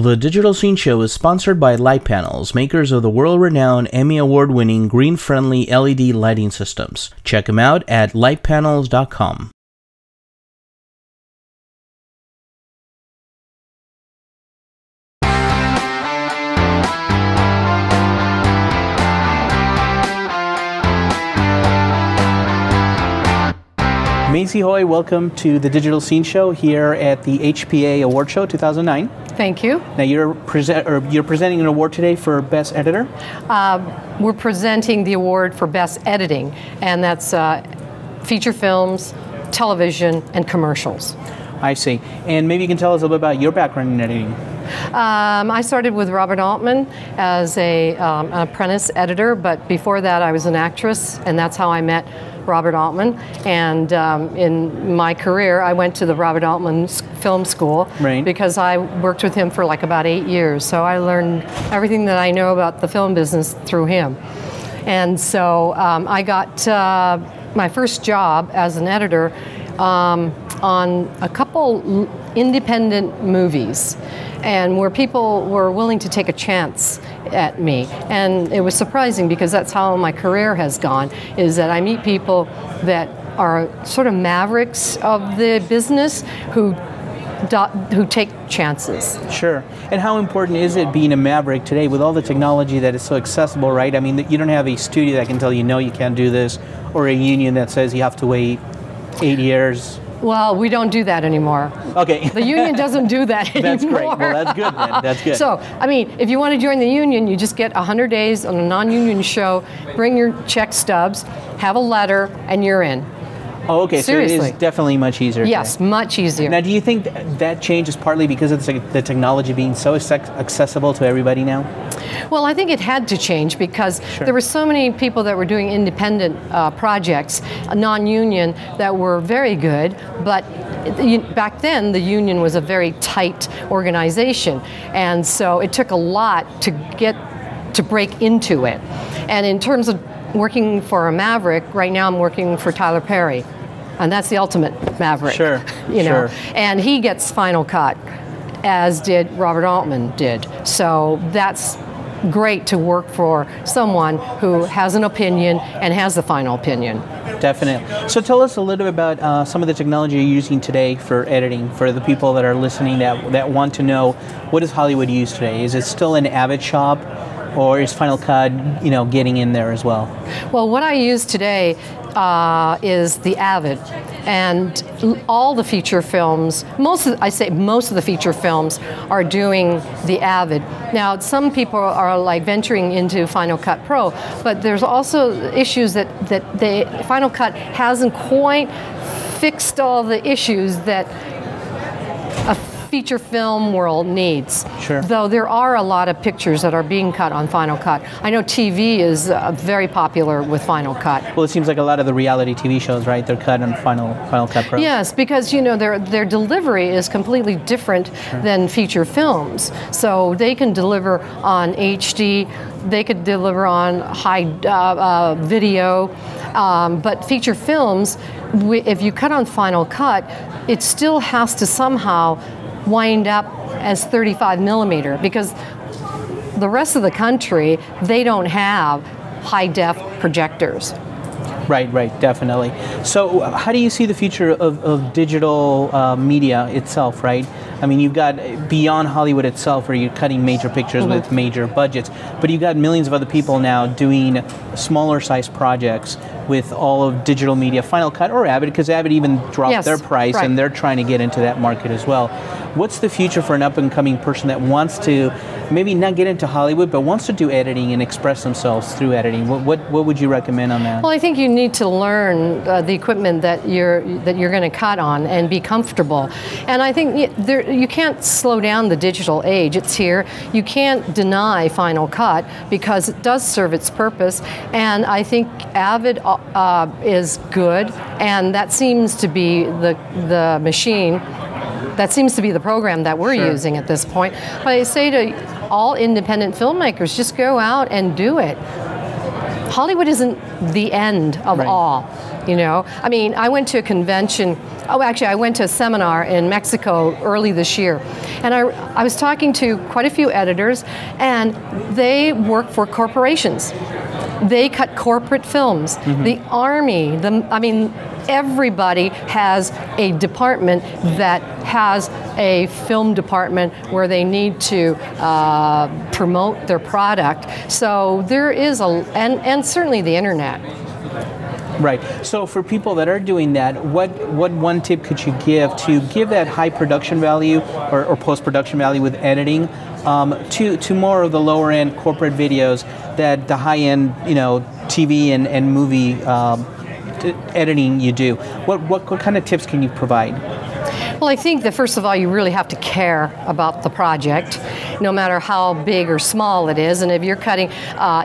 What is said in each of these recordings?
The Digital Scene Show is sponsored by Light Panels, makers of the world-renowned Emmy Award-winning green-friendly LED lighting systems. Check them out at lightpanels.com. Maysie Hoy, welcome to the Digital Scene Show here at the HPA Award Show 2009. Thank you. Now you're presenting an award today for Best Editor? We're presenting the award for Best Editing, and that's feature films, television, and commercials. I see. And maybe you can tell us a little bit about your background in editing. I started with Robert Altman as an apprentice editor, but before that I was an actress, and that's how I met Robert Altman. And in my career, I went to the Robert Altman Film School because I worked with him for like about 8 years. So I learned everything that I know about the film business through him. And so I got my first job as an editor on a couple independent movies, and where people were willing to take a chance at me. And it was surprising because that's how my career has gone, is that I meet people that are sort of mavericks of the business who take chances. Sure. And how important is it being a maverick today with all the technology that is so accessible, right? I mean, you don't have a studio that can tell you, no, you can't do this, or a union that says you have to wait 8 years. Well, we don't do that anymore. Okay. The union doesn't do that anymore. That's great. Well, that's good then. That's good. So, I mean, if you want to join the union, you just get 100 days on a non-union show, bring your check stubs, have a letter, and you're in. Oh, okay. Seriously. So it is definitely much easier. Yes, today. much easier. Now, do you think that change is partly because of the technology being so accessible to everybody now? Well, I think it had to change because there were so many people that were doing independent projects, non-union, that were very good, but back then the union was a very tight organization, and so it took a lot to break into it. And in terms of working for a maverick, right now I'm working for Tyler Perry, and that's the ultimate maverick. Sure, you know, and he gets final cut, as did Robert Altman did. So that's great to work for someone who has an opinion and has the final opinion. Definitely. So tell us a little bit about some of the technology you're using today for editing, for the people that are listening that want to know, what does Hollywood use today? Is it still an Avid shop, or is Final Cut, getting in there as well? Well, what I use today is the Avid, and all the feature films, most of the feature films are doing the Avid. Now, some people are like venturing into Final Cut Pro, but there's also issues that the Final Cut hasn't quite fixed all the issues that a feature film world needs. Sure. Though there are a lot of pictures that are being cut on Final Cut. I know TV is very popular with Final Cut. Well, it seems like a lot of the reality TV shows, right? They're cut on Final Cut Pro. Yes, because their delivery is completely different than feature films. So they can deliver on HD, they could deliver on high video, but feature films, if you cut on Final Cut, it still has to somehow wind up as 35 millimeter, because the rest of the country, they don't have high def projectors. Right, definitely. So how do you see the future of digital media itself, right? I mean, you've got beyond Hollywood itself, where you're cutting major pictures with major budgets, but you've got millions of other people now doing smaller size projects with all of digital media, Final Cut or Avid, because Avid even dropped their price, and they're trying to get into that market as well. What's the future for an up-and-coming person that wants to maybe not get into Hollywood, but wants to do editing and express themselves through editing? What would you recommend on that? Well, I think you need to learn the equipment that you're going to cut on and be comfortable. And I think you can't slow down the digital age. It's here. You can't deny Final Cut because it does serve its purpose. And I think Avid is good, and that seems to be the machine. That seems to be the program that we're using at this point. But I say to all independent filmmakers, just go out and do it. Hollywood isn't the end of all, I mean, I went to a convention Oh, actually, I went to a seminar in Mexico early this year, and I was talking to quite a few editors, and they work for corporations. They cut corporate films. The Army, everybody has a department that has a film department where they need to promote their product. So there is and certainly the internet. Right. So for people that are doing that, what one tip could you give to give that high production value or post-production value with editing to more of the lower end corporate videos that the high end, TV and movie editing you do? What kind of tips can you provide? Well, I think that first of all, you really have to care about the project, no matter how big or small it is. And if you're cutting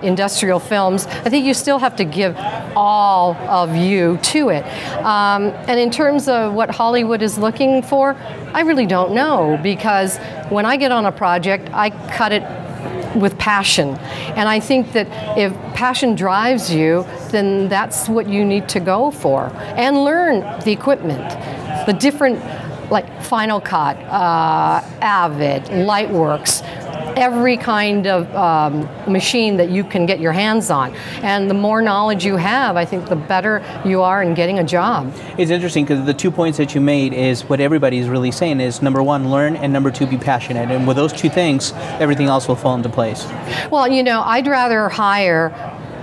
industrial films, I think you still have to give all of you to it. And in terms of what Hollywood is looking for, I really don't know, because when I get on a project, I cut it with passion. And I think that if passion drives you, then that's what you need to go for. And learn the equipment, the different, like Final Cut, Avid, Lightworks, every kind of machine that you can get your hands on. And the more knowledge you have, I think the better you are in getting a job. It's interesting because the 2 points that you made is what everybody is really saying is, number one, learn, and number two, be passionate. And with those two things, everything else will fall into place. Well, I'd rather hire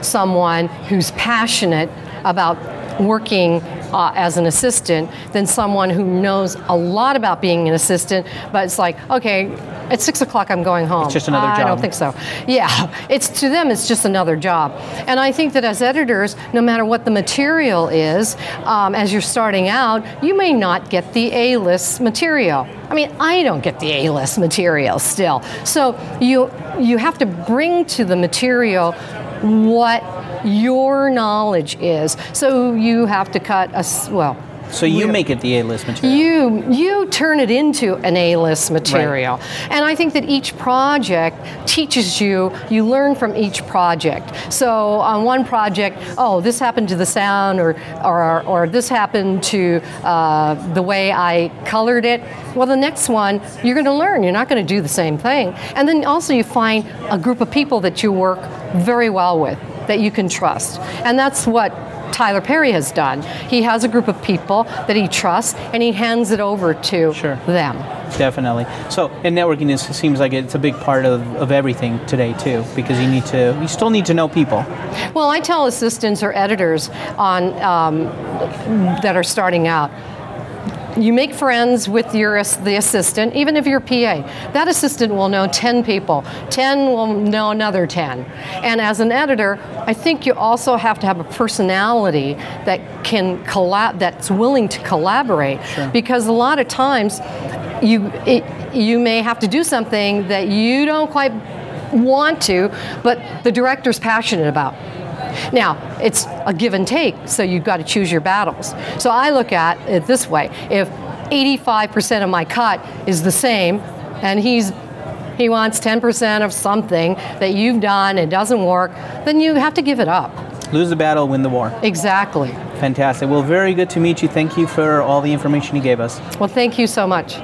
someone who's passionate about working as an assistant than someone who knows a lot about being an assistant, but it's like, okay, at 6 o'clock I'm going home. It's just another job. I don't think so. Yeah, to them it's just another job. And I think that as editors, no matter what the material is, as you're starting out, you may not get the A-list material. I don't get the A-list material still. So you have to bring to the material what your knowledge is. So you have to cut so you make it the A-list material. You turn it into an A-list material. Right. And I think that each project teaches you learn from each project. So on one project, this happened to the sound, or this happened to the way I colored it. Well, the next one, you're going to learn. You're not going to do the same thing. And then also you find a group of people that you work very well with, that you can trust. And that's what Tyler Perry has done. He has a group of people that he trusts, and he hands it over to them. Definitely. So, and networking seems like it's a big part of everything today too, because you still need to know people. Well, I tell assistants or editors that are starting out, you make friends with the assistant, even if you're a PA. That assistant will know 10 people. 10 will know another 10. And as an editor, I think you also have to have a personality that that's willing to collaborate. Sure. Because a lot of times, you may have to do something that you don't quite want to, but the director's passionate about. Now, it's a give and take, so you've got to choose your battles. So I look at it this way. If 85% of my cut is the same, and he wants 10% of something that you've done, it doesn't work, then you have to give it up. Lose the battle, win the war. Exactly. Fantastic. Well, very good to meet you. Thank you for all the information you gave us. Well, thank you so much.